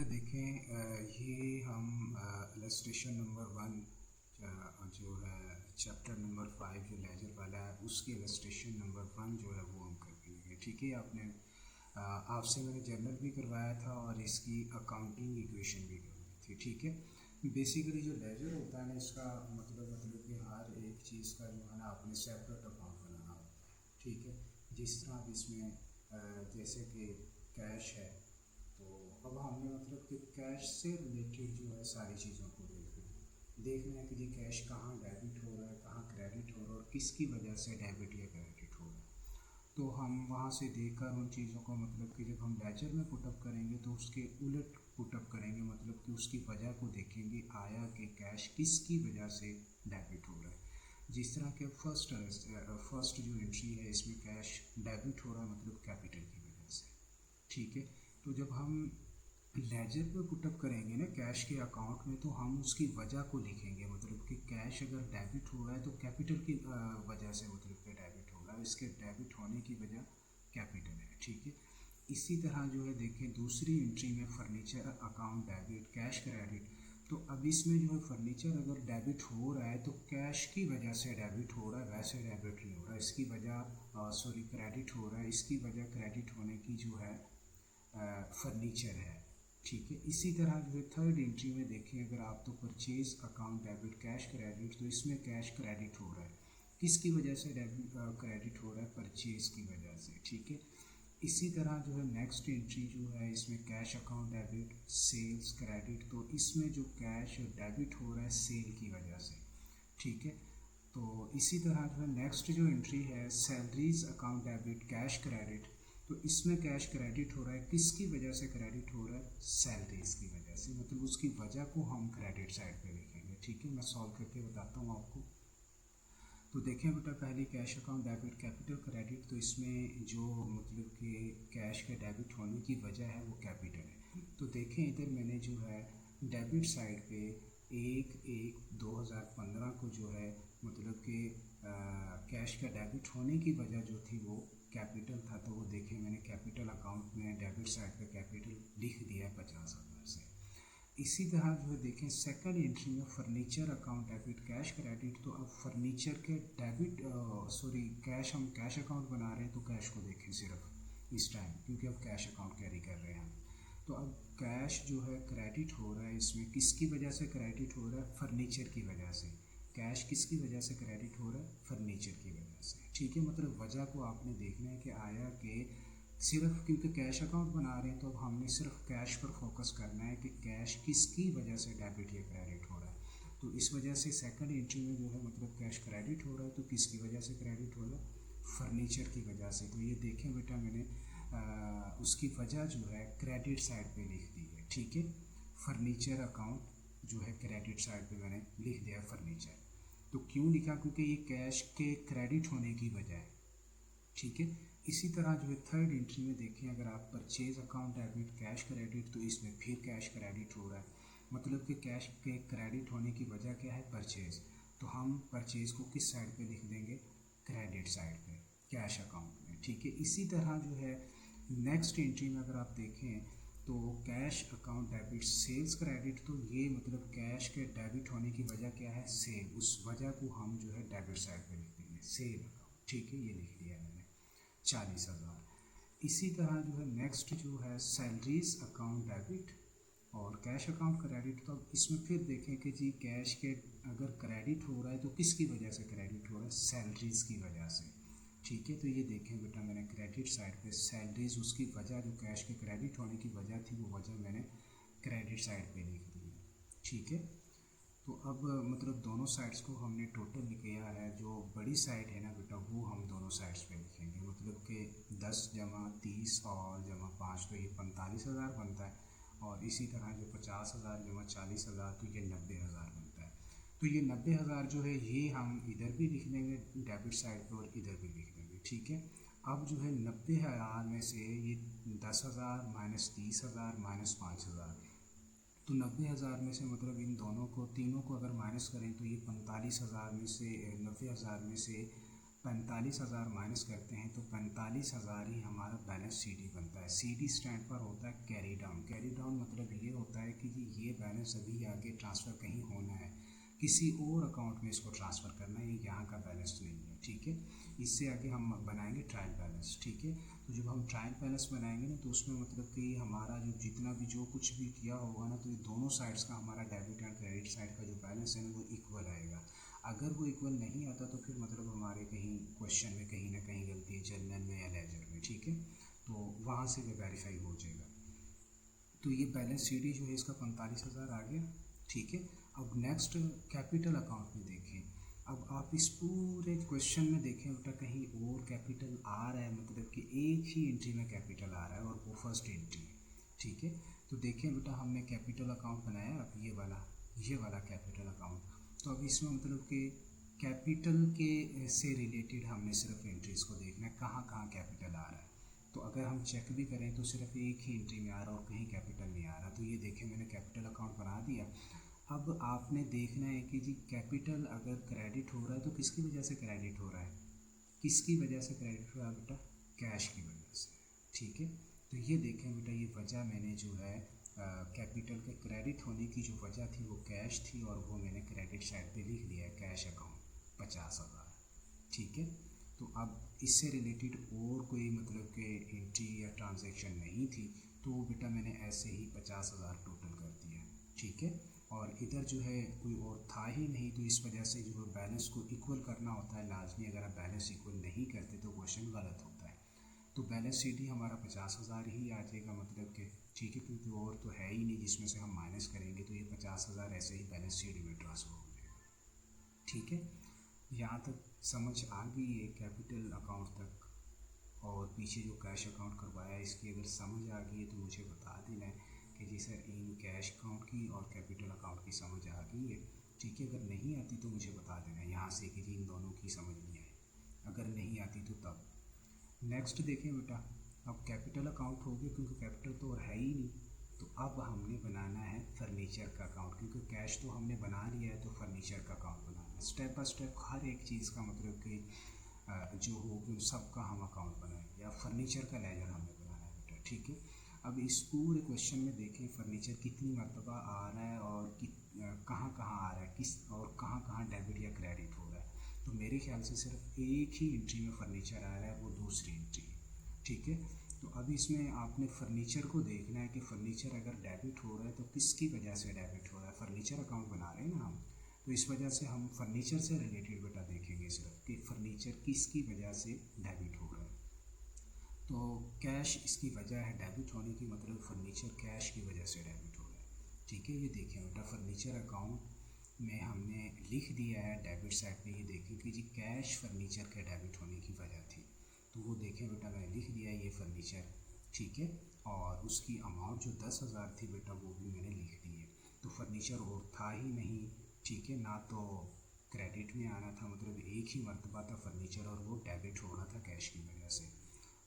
है देखें ये हम इलस्ट्रेशन नंबर 1 जो है चैप्टर नंबर 5 जो लेजर वाला है उसकी इलस्ट्रेशन नंबर 1 जो है वो हम कर लेंगे। ठीक है, आपने आपसे मैंने जर्नल भी करवाया था और इसकी अकाउंटिंग इक्वेशन भी करवाई थी। ठीक है, बेसिकली जो लेजर होता है ना इसका मतलब कि हर एक चीज़ का जो है ना आपने सेपरेट अकाउंट बनाना होता है। ठीक है, जिस तरह अब इसमें जैसे कि कैश है, तो अब हमने मतलब कि कैश से रिलेटेड जो है सारी चीज़ों को देखना है कि जी कैश कहाँ डेबिट हो रहा है, कहाँ क्रेडिट हो रहा है और किसकी वजह से डेबिट या क्रेडिट हो रहा है। तो हम वहाँ से देखकर उन चीज़ों को मतलब कि जब हम लेजर में पुटअप करेंगे तो उसके उलट पुटअप करेंगे, मतलब कि उसकी वजह को देखेंगे आया कि कैश किसकी वजह से डेबिट हो रहा है। जिस तरह के फर्स्ट जो एंट्री है इसमें कैश डेबिट हो रहा है मतलब कैपिटल की वजह से। ठीक है, तो जब हम लेजर पे पुटअप करेंगे ना कैश के अकाउंट में तो हम उसकी वजह को लिखेंगे, मतलब कि कैश अगर डेबिट हो रहा है तो कैपिटल की वजह से मतलब कि डेबिट हो रहा है, इसके डेबिट होने की वजह कैपिटल है। ठीक है, इसी तरह जो है देखें दूसरी एंट्री में furniture account debit cash credit. तो अब इसमें जो है फर्नीचर अगर डेबिट हो रहा है तो कैश की वजह से डेबिट हो रहा है, वैसे डेबिट नहीं हो रहा है, इसकी वजह क्रेडिट हो रहा है, इसकी वजह क्रेडिट होने की जो है फर्नीचर है। ठीक है, इसी तरह जो है थर्ड एंट्री में देखें अगर आप तो purchase account debit cash credit, तो इसमें कैश क्रेडिट हो रहा है, किसकी वजह से डेबिट क्रेडिट हो रहा है, परचेज की वजह से। ठीक है, इसी तरह जो है नेक्स्ट एंट्री जो है इसमें cash account debit sales credit, तो इसमें जो कैश डेबिट हो रहा है सेल की वजह से। ठीक है, तो इसी तरह जो है नेक्स्ट जो एंट्री है salaries account debit cash credit, तो इसमें कैश क्रेडिट हो रहा है, किसकी वजह से क्रेडिट हो रहा है, सैलरीज की वजह से, मतलब उसकी वजह को हम क्रेडिट साइड पे लिखेंगे। ठीक है, मैं सॉल्व करके बताता हूँ आपको। तो देखें बेटा पहले cash account debit capital credit, तो इसमें जो मतलब कि कैश के डेबिट होने की वजह है वो कैपिटल है। तो देखें इधर मैंने जो है डेबिट साइड पे 1/1/2015 को जो है मतलब कि कैश का डेबिट होने की वजह जो थी वो कैपिटल था, तो वो देखें मैंने कैपिटल अकाउंट में डेबिट साइड पे कैपिटल लिख दिया है 50,000 से। इसी तरह जो है देखें सेकंड एंट्री में furniture account debit cash credit, तो अब फर्नीचर के डेबिट कैश हम कैश अकाउंट बना रहे हैं, तो कैश को देखें सिर्फ इस टाइम क्योंकि अब कैश अकाउंट कैरी कर रहे हैं हम। तो अब कैश जो है क्रेडिट हो रहा है, इसमें किसकी वजह से क्रेडिट हो रहा है, फर्नीचर की वजह से। कैश किसकी वजह से क्रेडिट हो रहा है, फर्नीचर की वजह से। ठीक है, मतलब वजह को आपने देखना है कि आया कि सिर्फ क्योंकि कैश अकाउंट बना रहे हैं तो अब हमने सिर्फ कैश पर फोकस करना है कि कैश किसकी वजह से डेबिट या क्रेडिट हो रहा है। तो इस वजह से सेकंड एंट्री में जो है मतलब कैश क्रेडिट हो रहा है, तो किसकी वजह से क्रेडिट हो रहा है, फर्नीचर की वजह से। तो ये देखें बेटा मैंने उसकी वजह जो है क्रेडिट साइड पे लिख दी है। ठीक है, फर्नीचर अकाउंट जो है क्रेडिट साइड पे मैंने लिख दिया फर्नीचर। तो क्यों लिखा, क्योंकि ये कैश के क्रेडिट होने की वजह है। ठीक है, इसी तरह जो है थर्ड एंट्री में देखें अगर आप purchase account debit cash credit, तो इसमें फिर कैश क्रेडिट हो रहा है, मतलब कि कैश के क्रेडिट होने की वजह क्या है, परचेज। तो हम परचेज को किस साइड पे लिख देंगे, क्रेडिट साइड पे कैश अकाउंट में। ठीक है, इसी तरह जो है नेक्स्ट एंट्री में अगर आप देखें तो cash account debit sales credit, तो ये मतलब कैश के डेबिट होने की वजह क्या है, सेल, उस वजह को हम जो है डेबिट साइड पे लिख देंगे सेल अकाउंट। ठीक है, ये लिख दिया मैंने 40,000। इसी तरह जो है नेक्स्ट जो है सैलरीज अकाउंट डेबिट और कैश अकाउंट क्रेडिट, तो अब इसमें फिर देखें कि जी कैश के अगर क्रेडिट हो रहा है तो किसकी वजह से क्रेडिट हो रहा है, सैलरीज की वजह से। ठीक है, तो ये देखें बेटा मैंने क्रेडिट साइड पे सैलरीज उसकी वजह जो कैश के क्रेडिट होने की वजह थी वो वजह मैंने क्रेडिट साइड पे लिख दी है। ठीक है, तो अब मतलब दोनों साइड्स को हमने टोटल किया है, जो बड़ी साइड है ना बेटा वो हम दोनों साइड्स पे लिखेंगे, मतलब कि 10 जमा 30 और जमा 5, तो ये 45,000 बनता है। और इसी तरह जो 50,000 जमा 40,000 तो ये 90,000 बनता है। तो ये 90,000 जो है ये हम इधर भी लिख देंगे डेबिट साइड पर और इधर भी लिख देंगे। ठीक है, अब जो है 90,000 में से ये 10,000 माइनस 30,000 माइनस 5,000, तो 90,000 में से मतलब इन दोनों को तीनों को अगर माइनस करें तो ये 45,000 में से 90,000 में से 45,000 माइनस करते हैं तो 45,000 ही हमारा बैलेंस CD बनता है। CD स्टैंड पर होता है कैरी डाउन। कैरी डाउन मतलब ये होता है कि जी ये बैलेंस अभी आगे ट्रांसफ़र कहीं होना है, किसी और अकाउंट में इसको ट्रांसफ़र करना है, ये यहाँ का बैलेंस नहीं है, ठीक है। इससे आगे हम बनाएंगे ट्रायल बैलेंस, ठीक है। तो जब हम ट्रायल बैलेंस बनाएंगे ना तो उसमें मतलब कि हमारा जो जितना भी जो कुछ भी किया होगा ना, तो ये दोनों साइड्स का हमारा डेबिट एंड क्रेडिट साइड का जो बैलेंस है ना वो इक्वल आएगा। अगर वो इक्वल नहीं आता तो फिर मतलब हमारे कहीं क्वेश्चन में कहीं ना कहीं गलती है, जर्नल में या लेजर में, ठीक है। तो वहाँ से भी वेरीफाई हो जाएगा। तो ये बैलेंस CD जो है इसका 45,000 आ गया, ठीक है। अब नेक्स्ट कैपिटल अकाउंट में देखें। अब आप इस पूरे क्वेश्चन में देखें बेटा कहीं और कैपिटल आ रहा है, मतलब कि एक ही एंट्री में कैपिटल आ रहा है और वो फर्स्ट एंट्री है, ठीक है। तो देखें बेटा हमने कैपिटल अकाउंट बनाया, अब ये वाला कैपिटल अकाउंट। तो अब इसमें मतलब कि कैपिटल के से रिलेटेड हमने सिर्फ एंट्रीज़ को देखना है, कहाँ कहाँ कैपिटल आ रहा है। तो अगर हम चेक भी करें तो सिर्फ एक ही एंट्री में आ रहा है और कहीं कैपिटल नहीं आ रहा। तो ये देखें मैंने कैपिटल अकाउंट बना दिया। अब आपने देखना है कि जी कैपिटल अगर क्रेडिट हो रहा है तो किसकी वजह से क्रेडिट हो रहा है, किसकी वजह से क्रेडिट हो रहा है बेटा, कैश की वजह से, ठीक है। तो ये देखें बेटा ये वजह मैंने जो है कैपिटल के क्रेडिट होने की जो वजह थी वो कैश थी, और वो मैंने क्रेडिट साइड पे लिख लिया है कैश अकाउंट 50,000, ठीक है। तो अब इससे रिलेटेड और कोई मतलब कि एंट्री या ट्रांजैक्शन नहीं थी, तो बेटा मैंने ऐसे ही 50,000 टोटल कर दिया, ठीक है। और इधर जो है कोई और था ही नहीं, तो इस वजह से जो बैलेंस को इक्वल करना होता है लाजमी, अगर आप बैलेंस इक्वल नहीं करते तो क्वेश्चन गलत होता है। तो बैलेंस CD हमारा 50,000 ही आ जाएगा, मतलब कि ठीक है, क्योंकि और तो है ही नहीं जिसमें से हम माइनस करेंगे, तो ये 50,000 ऐसे ही बैलेंस CD में ट्रांसफ़र हो जाएगा, ठीक है। यहाँ तक समझ आ गई है कैपिटल अकाउंट तक, और पीछे जो कैश अकाउंट करवाया है इसकी अगर समझ आ गई है तो मुझे बता देना है कि जी सर इन कैश अकाउंट की और कैपिटल अकाउंट की समझ आ गई है, ठीक है। अगर नहीं आती तो मुझे बता देना है यहाँ से कि जी इन दोनों की समझ नहीं आई, अगर नहीं आती तो तब। नेक्स्ट देखें बेटा, अब कैपिटल अकाउंट हो गया क्योंकि कैपिटल तो और है ही नहीं, तो अब हमने बनाना है फर्नीचर का अकाउंट, क्योंकि कैश तो हमने बना लिया है तो फर्नीचर का अकाउंट बनाना है। स्टेप बाय स्टेप हर एक चीज़ का मतलब कि जो होगी सबका हम अकाउंट बनाएंगे, या फर्नीचर का लेजर हमने बनाना है बेटा, ठीक है। अब इस पूरे क्वेश्चन में देखें फर्नीचर कितनी मरतबा आ रहा है और कहाँ कहाँ आ रहा है, किस और कहाँ कहाँ डेबिट या क्रेडिट हो रहा है। तो मेरे ख्याल से सिर्फ एक ही एंट्री में फर्नीचर आ रहा है, वो दूसरी एंट्री, ठीक है। तो अब इसमें आपने फर्नीचर को देखना है कि फ़र्नीचर अगर डेबिट हो रहा है तो किसकी वजह से डेबिट हो रहा है। फर्नीचर अकाउंट बना रहे हैं ना हम, तो इस वजह से हम फर्नीचर से रिलेटेड बेटा देखेंगे सिर्फ कि फ़र्नीचर किसकी वजह से डेबिट हो रहा है। तो कैश इसकी वजह है डेबिट होने की, मतलब फर्नीचर कैश की वजह से डेबिट हो रहा है, ठीक है। ये देखें बेटा फर्नीचर अकाउंट में हमने लिख दिया है डेबिट साइड पे, ये देखें कि जी कैश फर्नीचर के डेबिट होने की वजह थी, तो वो देखें बेटा मैंने लिख दिया है ये फर्नीचर, ठीक है। और उसकी अमाउंट जो 10,000 थी बेटा वो भी मैंने लिख दी है। तो फर्नीचर और था ही नहीं, ठीक है ना, तो क्रेडिट में आना था, मतलब एक ही मरतबा था फर्नीचर और वो डेबिट हो रहा था कैश की वजह से।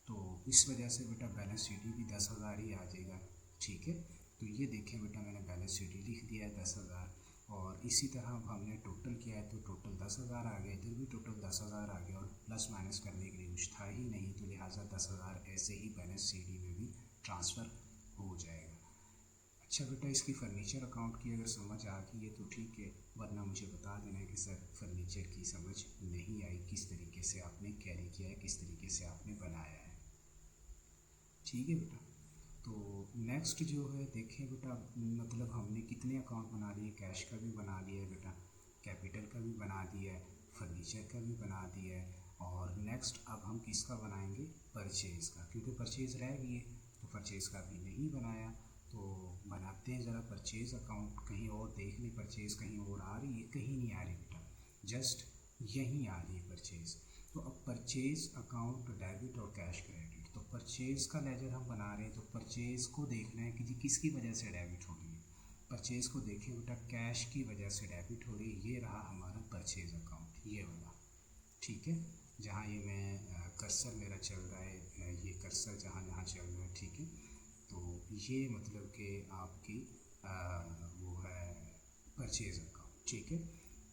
तो इस वजह से बेटा बैलेंस CD भी 10,000 ही आ जाएगा, ठीक है। तो ये देखें बेटा मैंने बैलेंस CD लिख दिया है 10,000, और इसी तरह अब हमने टोटल किया है तो टोटल 10,000 आ गया, इधर भी टोटल 10,000 आ गया, और प्लस माइनस करने के लिए कुछ था ही नहीं, तो लिहाजा 10,000 ऐसे ही बैलेंस CD में भी ट्रांसफ़र हो जाएगा। अच्छा बेटा इसकी फ़र्नीचर अकाउंट की अगर समझ आ गई है तो ठीक है, वरना मुझे बता देना है कि सर फर्नीचर की समझ नहीं आई, किस तरीके से आपने कैरी किया है, किस तरीके से आपने बनाया है, ठीक है बेटा। तो नेक्स्ट जो है देखें बेटा, मतलब हमने कितने अकाउंट बना लिए, कैश का भी बना लिया है बेटा, कैपिटल का भी बना दिया है, फर्नीचर का भी बना दिया है, और नेक्स्ट अब हम किसका बनाएंगे, परचेज़ का, क्योंकि परचेज़ रह गई है तो परचेज़ का भी नहीं बनाया। तो बनाते हैं ज़रा परचेज़ अकाउंट, कहीं और देख लें परचेज़ कहीं और आ रही है, कहीं नहीं आ रही बेटा, जस्ट यहीं आ रही है परचेज़। तो अब परचेज़ अकाउंट डेबिट और कैश क्रेडिट, तो परचेज़ का लेजर हम बना रहे हैं तो परचेज़ को देखना है कि जी किसकी वजह से डेबिट हो रही है। परचेज़ को देखें बेटा कैश की वजह से डेबिट हो रही है, ये रहा हमारा परचेज़ अकाउंट, ये वाला, ठीक है। जहाँ ये मैं कर्सर मेरा चल रहा है, ये कर्सर जहाँ जहाँ चल रहा है, ठीक है। तो ये मतलब कि आपकी वो है परचेज़ अकाउंट, ठीक है।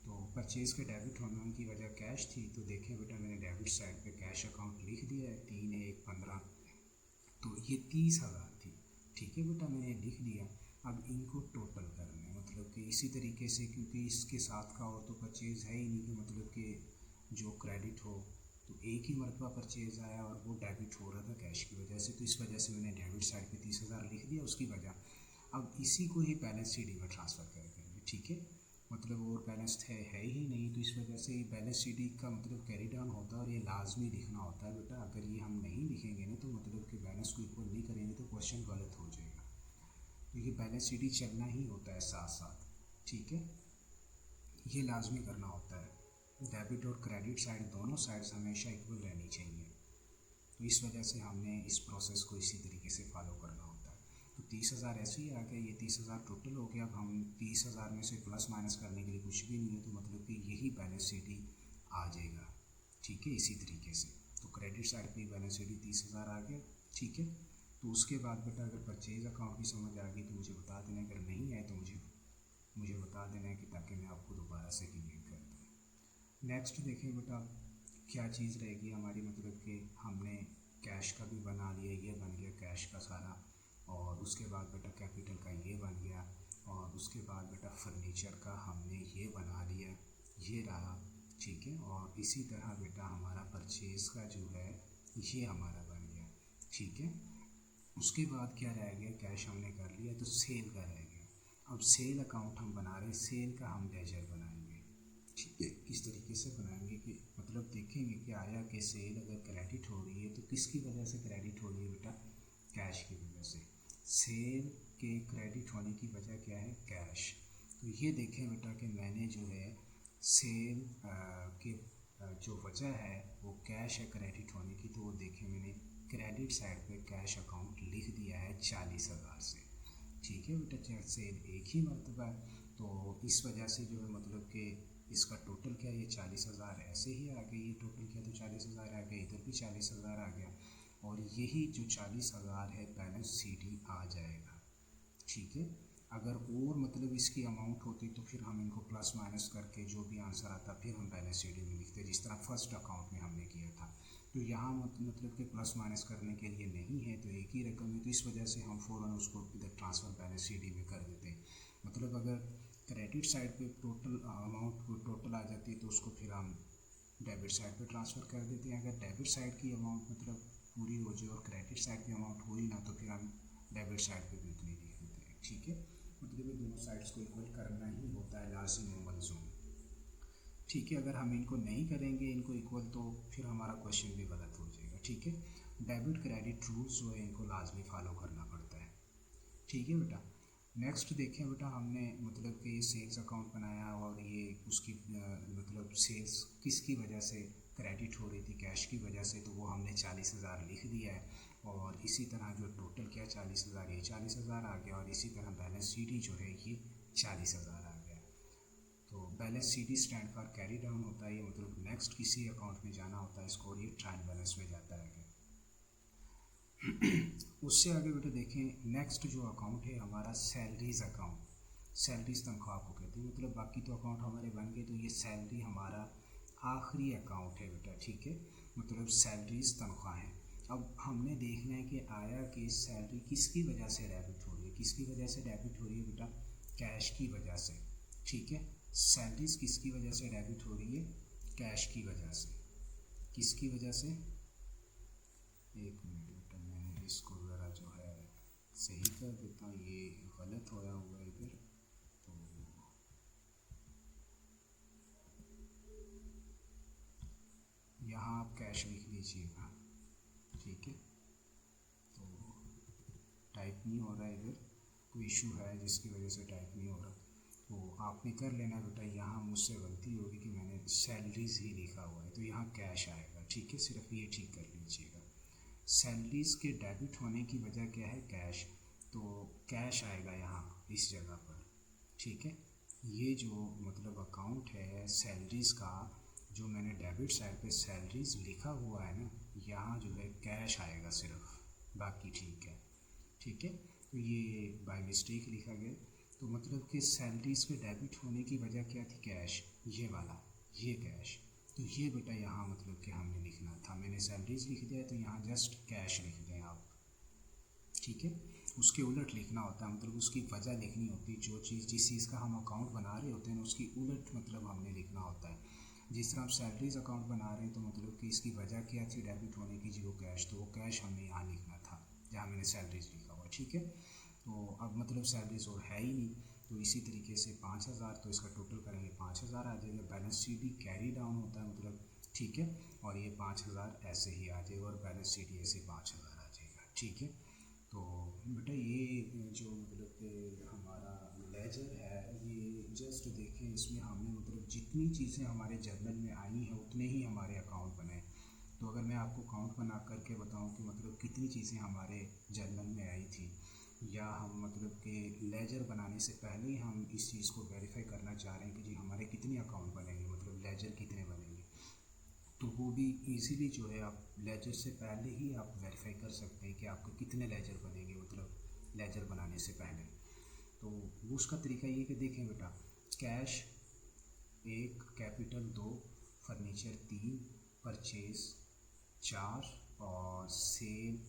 तो परचेज़ के डेबिट होने की वजह कैश थी, तो देखें बेटा मैंने डेबिट साइड पे कैश अकाउंट लिख दिया है 3/1/15, तो ये 30,000 थी। ठीक है बेटा, मैंने लिख दिया। अब इनको टोटल करना है, मतलब कि इसी तरीके से, क्योंकि इसके साथ का और तो परचेज़ है ही नहीं कि मतलब कि जो क्रेडिट हो, तो एक ही मरतबा परचेज़ आया और वो डेबिट हो रहा था कैश की वजह से, तो इस वजह से मैंने डेबिट साइड पे 30,000 लिख दिया उसकी वजह। अब इसी को ही बैलेंस शीट में ट्रांसफ़र कर देंगे। ठीक है, मतलब और बैलेंस है ही नहीं, तो इस वजह से बैलेंस शीट का मतलब कैरी डाउन होता है और ये लाजमी लिखना होता है बेटा। अगर ये हम नहीं लिखेंगे ना, तो मतलब कि बैलेंस को इक्वल नहीं करेंगे तो क्वेश्चन गलत हो जाएगा। तो ये बैलेंस शीट चलना ही होता है साथ साथ। ठीक है, ये लाजमी करना होता है। डेबिट और क्रेडिट साइड दोनों साइड्स हमेशा इक्वल रहनी चाहिए, तो इस वजह से हमने इस प्रोसेस को इसी तरीके से फॉलो करना होता है। तो 30,000 ऐसे ही आ गया, ये 30,000 टोटल हो गया। अब हम 30,000 में से प्लस माइनस करने के लिए कुछ भी नहीं है, तो मतलब कि यही बैलेंस शीट ही आ जाएगा। ठीक है, इसी तरीके से तो क्रेडिट साइड पे बैलेंस शीट 30,000 आ गया। ठीक है, तो उसके बाद बेटा अगर परचेज अकाउंट की समझ आ गई तो मुझे बता देना, अगर नहीं आए तो मुझे बता देना है कि ताकि मैं आपको दोबारा से क्लियर कर दूँ। नेक्स्ट देखें बेटा क्या चीज़ रहेगी हमारी, मतलब कि हमने कैश का भी बना लिया, ये बन गया कैश का सारा, और उसके बाद बेटा कैपिटल का ये बन गया, और उसके बाद बेटा फर्नीचर का हमने ये बना लिया, ये रहा। ठीक है, और इसी तरह बेटा हमारा परचेज़ का जो है ये हमारा बन गया। ठीक है, उसके बाद क्या रह गया, कैश हमने कर लिया तो सेल का रह गया। अब सेल अकाउंट हम बना रहे हैं, सेल का हम लेजर बनाएंगे। ठीक है, किस तरीके से बनाएंगे कि मतलब देखेंगे कि आया कि सेल अगर क्रेडिट हो रही है तो किसकी वजह से क्रेडिट हो रही है बेटा, कैश की वजह से। सेल के क्रेडिट होने की वजह क्या है, कैश। तो ये देखें बेटा कि मैंने जो है सेल के जो वजह है वो कैश है क्रेडिट होने की, तो वो देखें मैंने क्रेडिट साइड पे कैश अकाउंट लिख दिया है 40,000 से। ठीक है बेटा, सेल एक ही मरतबा है, तो इस वजह से जो है मतलब कि इसका टोटल क्या है, ये 40,000 ऐसे ही आ गया, ये टोटल क्या तो 40,000 आ गया, इधर भी 40,000 आ गया, और यही जो 40,000 है बैलेंस शीट ही आ जाएगा। ठीक है, अगर और मतलब इसकी अमाउंट होती तो फिर हम इनको प्लस माइनस करके जो भी आंसर आता फिर हम बैलेंस शीट में लिखते, जिस तरह फर्स्ट अकाउंट में हमने किया था। तो यहाँ मतलब कि प्लस माइनस करने के लिए नहीं है, तो एक ही रकम है, तो इस वजह से हम फ़ौरन उसको इधर ट्रांसफ़र बैलेंस शीट में कर देते हैं। मतलब अगर क्रेडिट साइड पे टोटल अमाउंट टोटल आ जाती है तो उसको फिर हम डेबिट साइड पे ट्रांसफ़र कर देते हैं। अगर डेबिट साइड की अमाउंट मतलब पूरी हो जाए और क्रेडिट साइड की अमाउंट हो ही ना, तो फिर हम डेबिट साइड पे भी उतनी लिख देते हैं। ठीक है, मतलब ये दोनों साइड्स को इक्वल करना ही होता है लाजिम और मलज़ूम। ठीक है, अगर हम इनको नहीं करेंगे इनको इक्वल, तो फिर हमारा क्वेश्चन भी गलत हो जाएगा। ठीक है, डेबिट क्रेडिट रूल्स जो है इनको लाजमी फॉलो करना पड़ता है। ठीक है बेटा, नेक्स्ट देखें बेटा, हमने मतलब कि सेल्स अकाउंट बनाया और ये उसकी मतलब सेल्स किसकी वजह से क्रेडिट हो रही थी, कैश की वजह से, तो वो हमने 40,000 लिख दिया है। और इसी तरह जो टोटल क्या 40,000, ये 40,000 आ गया, और इसी तरह बैलेंस शीट जो है ये 40,000 आ गया। तो balance sheet stand for carry down होता है, ये मतलब नेक्स्ट किसी अकाउंट में जाना होता है इसको, और ये ट्रायल बैलेंस में जाता है। उससे आगे बेटा देखें, नेक्स्ट जो अकाउंट है हमारा सैलरीज अकाउंट। सैलरीज तनख्वाह को कहते हैं, मतलब बाकी तो अकाउंट हमारे बन गए, तो ये सैलरी हमारा आखिरी अकाउंट है बेटा। ठीक है, मतलब सैलरीज तनख्वाह है। अब हमने देखना है कि आया कि सैलरी किसकी वजह से डेबिट हो रही है, किसकी वजह से डेबिट हो रही है बेटा, कैश की वजह से। ठीक है, सैलरीज किसकी वजह से डेबिट हो रही है, कैश की वजह से। किसकी वजह से, एक मिनट बेटा मैं इसको ज़रा जो है सही कर देता हूँ, ये गलत होया हुआ है इधर। तो यहाँ आप कैश लिख लीजिएगा। ठीक है, तो टाइप नहीं हो रहा है इधर, कोई इशू है जिसकी वजह से टाइप नहीं हो रहा, तो आपने कर लेना बेटा। यहाँ मुझसे गलती होगी कि मैंने सैलरीज ही लिखा हुआ है, तो यहाँ कैश आएगा। ठीक है, सिर्फ ये ठीक कर लीजिएगा। सैलरीज़ के डेबिट होने की वजह क्या है, कैश, तो कैश आएगा यहाँ इस जगह पर। ठीक है, ये जो मतलब अकाउंट है सैलरीज़ का, जो मैंने डेबिट साइड पे सैलरीज़ लिखा हुआ है ना, यहाँ जो है कैश आएगा सिर्फ, बाकी ठीक है। ठीक है, तो ये बाय मिस्टेक लिखा गया, तो मतलब कि सैलरीज़ के डेबिट होने की वजह क्या थी, कैश, ये वाला, ये कैश। तो ये बेटा यहाँ मतलब कि हमने लिखना था, मैंने सैलरीज लिख दिया तो यहाँ जस्ट कैश लिख दें आप, ठीक है। उसके उलट लिखना होता है, मतलब उसकी वजह लिखनी होती है, जो चीज़ जिस चीज़ का हम अकाउंट बना रहे होते हैं उसकी उलट मतलब हमने लिखना होता है। जिस तरह आप सैलरीज अकाउंट बना रहे हैं तो मतलब कि इसकी वजह क्या थी डेबिट होने की, जो कैश, तो वो कैश हमने यहाँ लिखना था जहाँ मैंने सैलरीज लिखा हुआ, ठीक है। तो अब मतलब सैलरीज और है ही नहीं, तो इसी तरीके से 5,000, तो इसका टोटल करेंगे 5,000 आ जाएगा। बैलेंस शीट भी कैरी डाउन होता है मतलब, ठीक है। और ये 5,000 ऐसे ही आ जाएगा और बैलेंस शीट ऐसे 5,000 आ जाएगा, ठीक है। तो बेटा ये जो मतलब कि हमारा लेजर है, ये जस्ट देखें, इसमें हमने मतलब जितनी चीज़ें हमारे जर्नल में आई हैं उतने ही हमारे अकाउंट बनाए। तो अगर मैं आपको अकाउंट बना करके बताऊं कि मतलब कितनी चीज़ें हमारे जर्नल में आई थी, या हम मतलब कि लेजर बनाने से पहले ही हम इस चीज़ को वेरीफाई करना चाह रहे हैं कि जी हमारे कितने अकाउंट बनेंगे, मतलब लेजर कितने बनेंगे, तो वो भी इजीली जो है आप लेजर से पहले ही आप वेरीफाई कर सकते हैं कि आपके कितने लेजर बनेंगे, मतलब लेजर बनाने से पहले। तो वो उसका तरीका ये कि देखें बेटा, कैश 1, कैपिटल 2, फर्नीचर 3, परचेज 4, और सेल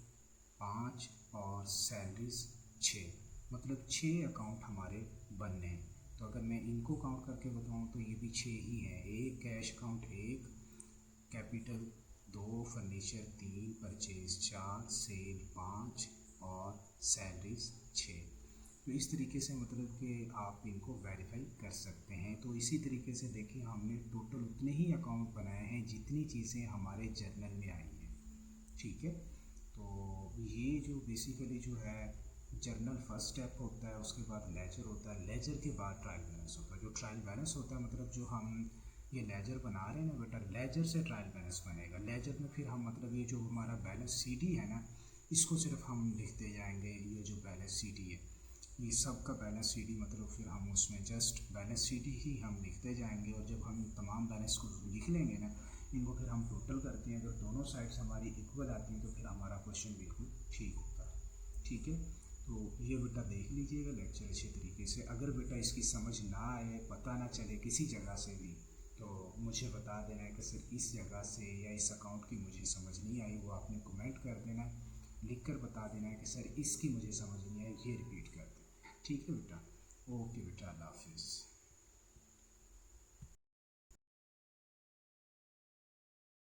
5, और सैलरीज 6, मतलब 6 अकाउंट हमारे बनने हैं। तो अगर मैं इनको काउंट करके बताऊं तो ये भी 6 ही है। एक cash account 1, capital 2, furniture 3, purchase 4, sale 5, और सैलरीज 6। तो इस तरीके से मतलब कि आप इनको वेरीफाई कर सकते हैं। तो इसी तरीके से देखिए हमने टोटल उतने ही अकाउंट बनाए हैं जितनी चीज़ें हमारे जर्नल में आई हैं, ठीक है। तो ये जो बेसिकली जो है जर्नल फर्स्ट स्टेप होता है, उसके बाद लेजर होता है, लेजर के बाद ट्रायल बैलेंस होता है। जो ट्रायल बैलेंस होता है मतलब जो हम ये लेजर बना रहे हैं ना बेटा, लेजर से ट्रायल बैलेंस बनेगा। लेजर में फिर हम मतलब ये जो हमारा बैलेंस सीडी है ना, इसको सिर्फ हम लिखते जाएंगे, ये जो बैलेंस सीडी है ये सब का बैलेंस सीडी, मतलब फिर हम उसमें जस्ट बैलेंस सीडी ही हम लिखते जाएंगे। और जब हम तमाम बैलेंस को लिख लेंगे ना, इनको फिर हम टोटल करते हैं, अगर दोनों साइड्स हमारी इक्वल आती हैं तो फिर हमारा क्वेश्चन बिल्कुल ठीक होता है, ठीक है। तो ये बेटा देख लीजिएगा लेक्चर अच्छे तरीके से। अगर बेटा इसकी समझ ना आए, पता ना चले किसी जगह से भी, तो मुझे बता देना है कि सर इस जगह से या इस अकाउंट की मुझे समझ नहीं आई, वो आपने कमेंट कर देना, लिख कर बता देना है कि सर इसकी मुझे समझ नहीं आई, ये रिपीट कर दें, ठीक है बेटा। ओके बेटा, अल्लाह हाफिज़।